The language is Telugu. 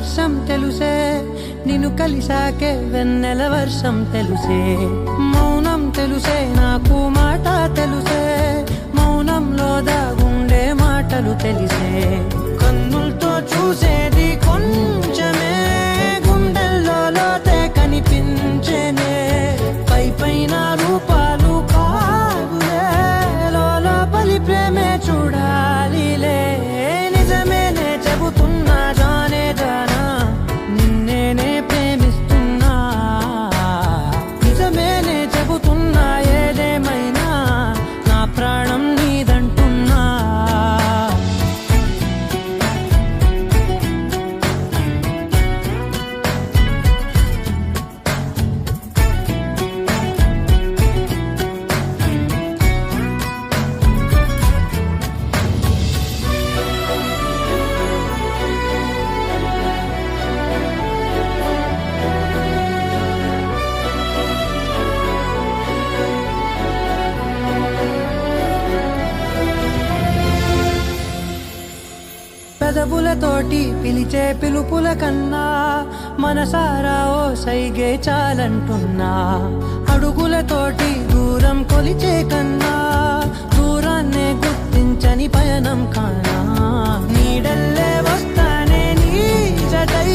వర్షం తెలుసే, నిన్ను కలిసాకే వెన్నెల వర్షం తెలుసే. మౌనం తెలుసే నాకు మాట తెలుసే, మౌనంలో దాగుండే మాటలు తెలిసే. కన్నులతో చూసేది కొంచెమే, గుండెల్లో లోతే కనిపించేనే. పై పైన రూపాలు కావులే, లోపలి ప్రేమే చూడాలిలే. నిజమేనే చెబుతున్నా జానే జానా, నిన్నేనే ప్రేమిస్తున్నా. నిజమేనే చెబుతున్నా ఏదేమైనా, నా ప్రాణం నీదంటున్నా. పెదవులతోటి పిలిచే పిలుపుల కన్నా, మనసారా ఓ సైగే చాలంటున్నా. అడుగులతోటి దూరం కొలిచే కన్నా, దూరాన్నే గుర్తించని పయనం కానా. నీడల్లే వస్తానే నీ జతై,